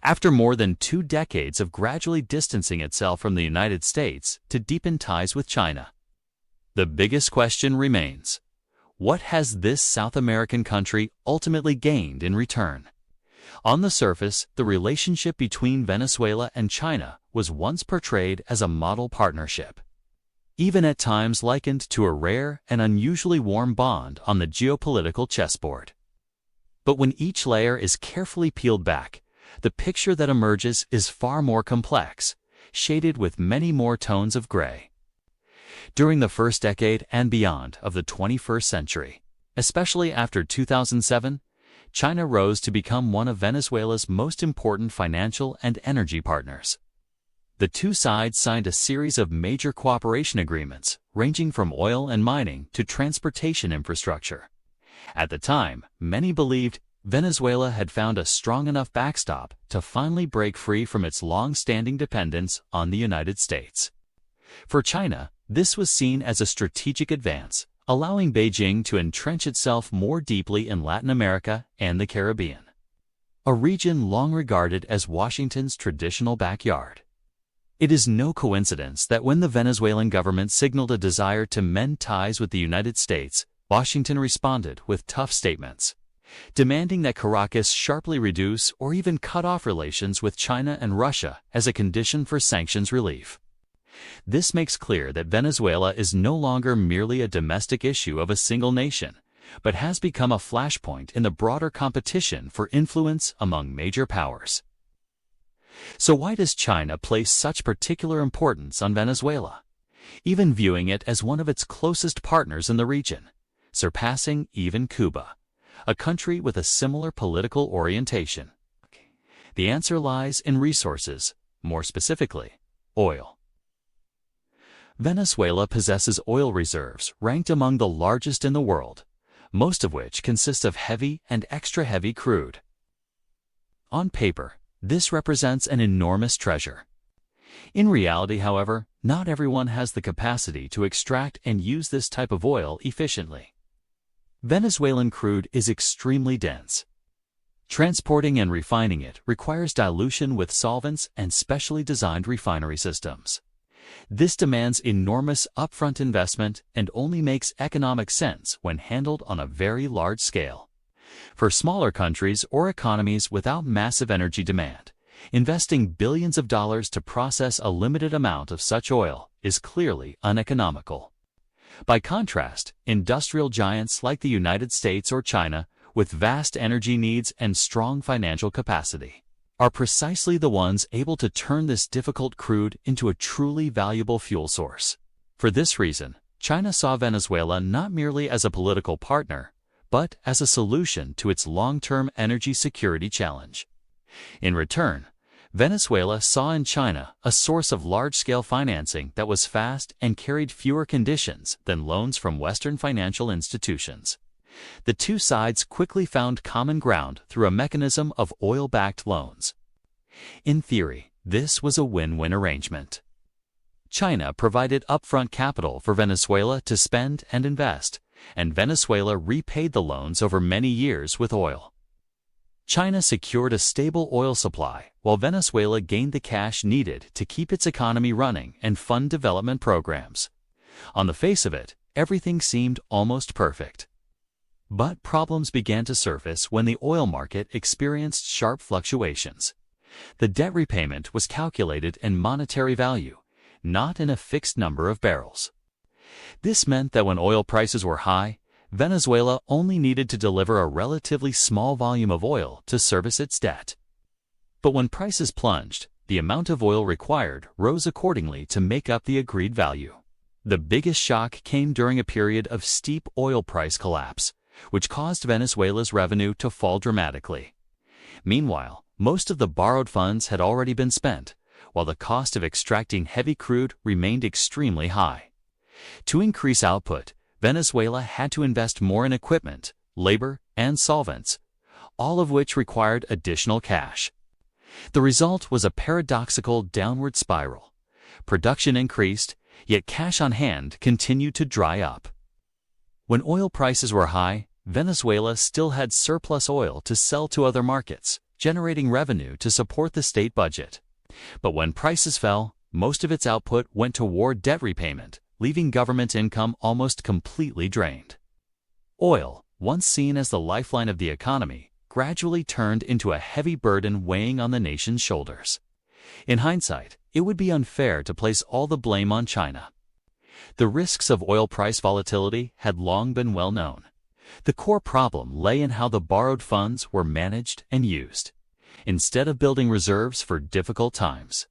after more than 2 decades of gradually distancing itself from the United States to deepen ties with China. The biggest question remains: what has this South American country ultimately gained in return? On the surface, the relationship between Venezuela and China was once portrayed as a model partnership, even at times likened to a rare and unusually warm bond on the geopolitical chessboard. But when each layer is carefully peeled back, the picture that emerges is far more complex, shaded with many more tones of gray. During the first decade and beyond of the 21st century, especially after 2007, China rose to become one of Venezuela's most important financial and energy partners. The two sides signed a series of major cooperation agreements, ranging from oil and mining to transportation infrastructure. At the time, many believed Venezuela had found a strong enough backstop to finally break free from its long-standing dependence on the United States. For China, this was seen as a strategic advance, allowing Beijing to entrench itself more deeply in Latin America and the Caribbean, a region long regarded as Washington's traditional backyard. It is no coincidence that when the Venezuelan government signaled a desire to mend ties with the United States, Washington responded with tough statements, demanding that Caracas sharply reduce or even cut off relations with China and Russia as a condition for sanctions relief. This makes clear that Venezuela is no longer merely a domestic issue of a single nation, but has become a flashpoint in the broader competition for influence among major powers. So why does China place such particular importance on Venezuela, even viewing it as one of its closest partners in the region, surpassing even Cuba, a country with a similar political orientation? The answer lies in resources, more specifically, oil. Venezuela possesses oil reserves ranked among the largest in the world, most of which consist of heavy and extra-heavy crude. On paper, this represents an enormous treasure. In reality, however, not everyone has the capacity to extract and use this type of oil efficiently. Venezuelan crude is extremely dense. Transporting and refining it requires dilution with solvents and specially designed refinery systems. This demands enormous upfront investment and only makes economic sense when handled on a very large scale. For smaller countries or economies without massive energy demand, investing billions of dollars to process a limited amount of such oil is clearly uneconomical. By contrast, industrial giants like the United States or China, with vast energy needs and strong financial capacity, are precisely the ones able to turn this difficult crude into a truly valuable fuel source. For this reason, China saw Venezuela not merely as a political partner, but as a solution to its long-term energy security challenge. In return, Venezuela saw in China a source of large-scale financing that was fast and carried fewer conditions than loans from Western financial institutions. The two sides quickly found common ground through a mechanism of oil-backed loans. In theory, this was a win-win arrangement. China provided upfront capital for Venezuela to spend and invest, and Venezuela repaid the loans over many years with oil. China secured a stable oil supply, while Venezuela gained the cash needed to keep its economy running and fund development programs. On the face of it, everything seemed almost perfect. But problems began to surface when the oil market experienced sharp fluctuations. The debt repayment was calculated in monetary value, not in a fixed number of barrels. This meant that when oil prices were high, Venezuela only needed to deliver a relatively small volume of oil to service its debt. But when prices plunged, the amount of oil required rose accordingly to make up the agreed value. The biggest shock came during a period of steep oil price collapse, which caused Venezuela's revenue to fall dramatically. Meanwhile, most of the borrowed funds had already been spent, while the cost of extracting heavy crude remained extremely high. To increase output, Venezuela had to invest more in equipment, labor, and solvents, all of which required additional cash. The result was a paradoxical downward spiral. Production increased, yet cash on hand continued to dry up. When oil prices were high, Venezuela still had surplus oil to sell to other markets, generating revenue to support the state budget. But when prices fell, most of its output went toward debt repayment, leaving government income almost completely drained. Oil, once seen as the lifeline of the economy, gradually turned into a heavy burden weighing on the nation's shoulders. In hindsight, it would be unfair to place all the blame on China. The risks of oil price volatility had long been well known. The core problem lay in how the borrowed funds were managed and used. Instead of building reserves for difficult times,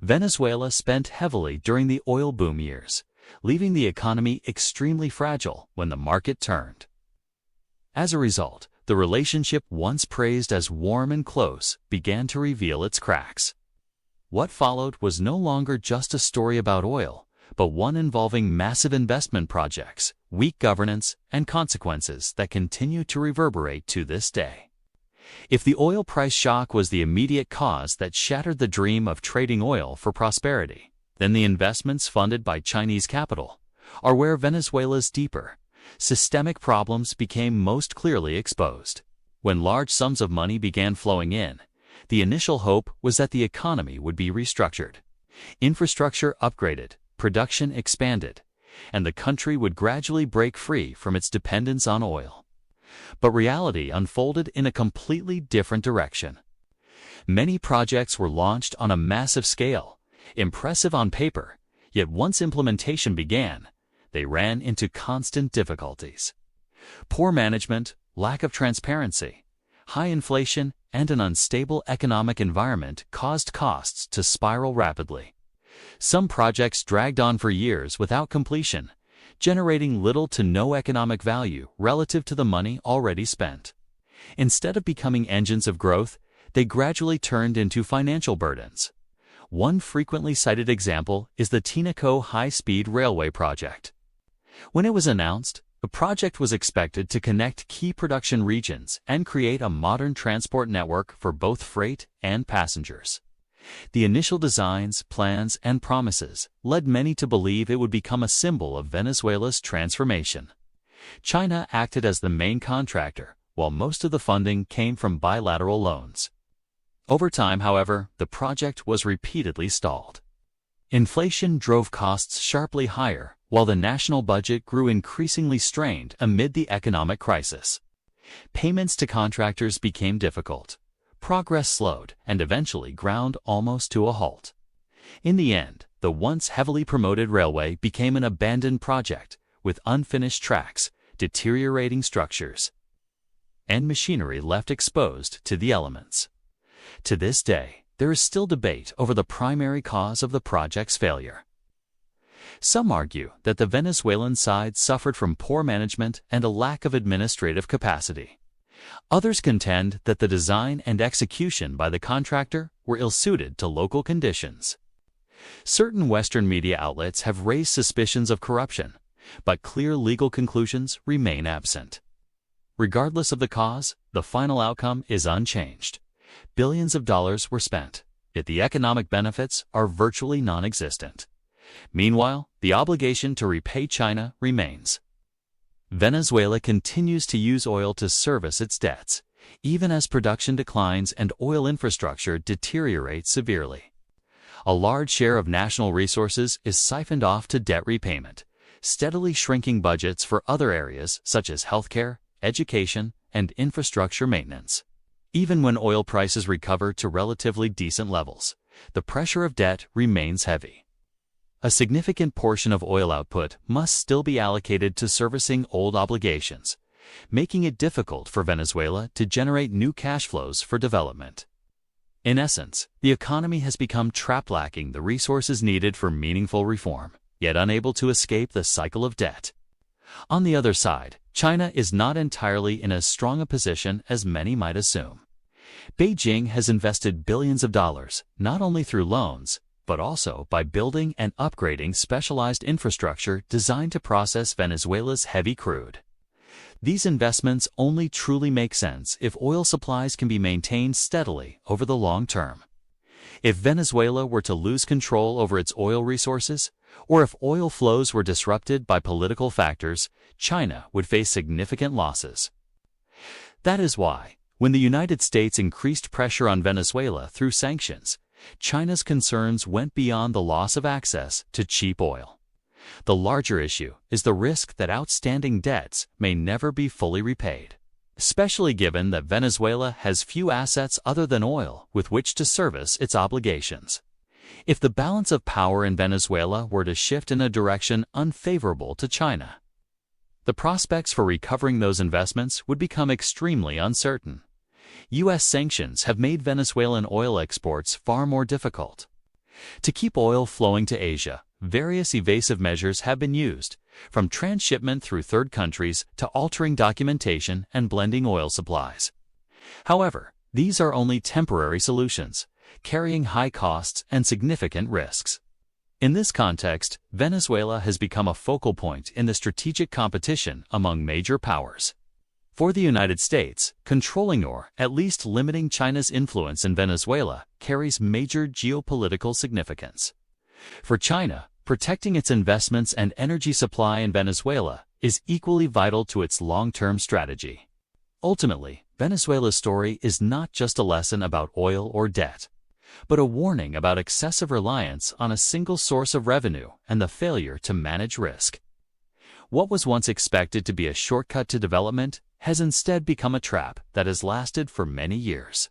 Venezuela spent heavily during the oil boom years, leaving the economy extremely fragile when the market turned. As a result, the relationship once praised as warm and close began to reveal its cracks. What followed was no longer just a story about oil, but one involving massive investment projects, weak governance, and consequences that continue to reverberate to this day. If the oil price shock was the immediate cause that shattered the dream of trading oil for prosperity, then the investments funded by Chinese capital are where Venezuela's deeper, systemic problems became most clearly exposed. When large sums of money began flowing in, the initial hope was that the economy would be restructured, infrastructure upgraded, production expanded, and the country would gradually break free from its dependence on oil. But reality unfolded in a completely different direction. Many projects were launched on a massive scale, impressive on paper, yet once implementation began, they ran into constant difficulties. Poor management, lack of transparency, high inflation, and an unstable economic environment caused costs to spiral rapidly. Some projects dragged on for years without completion, generating little to no economic value relative to the money already spent. Instead of becoming engines of growth, they gradually turned into financial burdens. One frequently cited example is the Tinaco high-speed railway project. When it was announced, the project was expected to connect key production regions and create a modern transport network for both freight and passengers. The initial designs, plans, and promises led many to believe it would become a symbol of Venezuela's transformation. China acted as the main contractor, while most of the funding came from bilateral loans. Over time, however, the project was repeatedly stalled. Inflation drove costs sharply higher, while the national budget grew increasingly strained amid the economic crisis. Payments to contractors became difficult. Progress slowed and eventually ground almost to a halt. In the end, the once heavily promoted railway became an abandoned project with unfinished tracks, deteriorating structures, and machinery left exposed to the elements. To this day, there is still debate over the primary cause of the project's failure. Some argue that the Venezuelan side suffered from poor management and a lack of administrative capacity. Others contend that the design and execution by the contractor were ill-suited to local conditions. Certain Western media outlets have raised suspicions of corruption, but clear legal conclusions remain absent. Regardless of the cause, the final outcome is unchanged. Billions of dollars were spent, yet the economic benefits are virtually non-existent. Meanwhile, the obligation to repay China remains. Venezuela continues to use oil to service its debts, even as production declines and oil infrastructure deteriorates severely. A large share of national resources is siphoned off to debt repayment, steadily shrinking budgets for other areas such as healthcare, education, and infrastructure maintenance. Even when oil prices recover to relatively decent levels, the pressure of debt remains heavy. A significant portion of oil output must still be allocated to servicing old obligations, making it difficult for Venezuela to generate new cash flows for development. In essence, the economy has become trapped, lacking the resources needed for meaningful reform, yet unable to escape the cycle of debt. On the other side, China is not entirely in as strong a position as many might assume. Beijing has invested billions of dollars, not only through loans, but also by building and upgrading specialized infrastructure designed to process Venezuela's heavy crude. These investments only truly make sense if oil supplies can be maintained steadily over the long term. If Venezuela were to lose control over its oil resources, or if oil flows were disrupted by political factors, China would face significant losses. That is why, When the United States increased pressure on Venezuela through sanctions, China's concerns went beyond the loss of access to cheap oil. The larger issue is the risk that outstanding debts may never be fully repaid, especially given that Venezuela has few assets other than oil with which to service its obligations. If the balance of power in Venezuela were to shift in a direction unfavorable to China, the prospects for recovering those investments would become extremely uncertain. U.S. sanctions have made Venezuelan oil exports far more difficult. To keep oil flowing to Asia, various evasive measures have been used, from transshipment through third countries to altering documentation and blending oil supplies. However, these are only temporary solutions, carrying high costs and significant risks. In this context, Venezuela has become a focal point in the strategic competition among major powers. For the United States, controlling or at least limiting China's influence in Venezuela carries major geopolitical significance. For China, protecting its investments and energy supply in Venezuela is equally vital to its long-term strategy. Ultimately, Venezuela's story is not just a lesson about oil or debt, but a warning about excessive reliance on a single source of revenue and the failure to manage risk. What was once expected to be a shortcut to development has instead become a trap that has lasted for many years.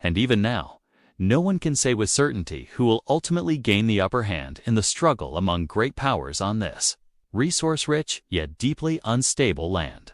And even now, no one can say with certainty who will ultimately gain the upper hand in the struggle among great powers on this resource-rich yet deeply unstable land.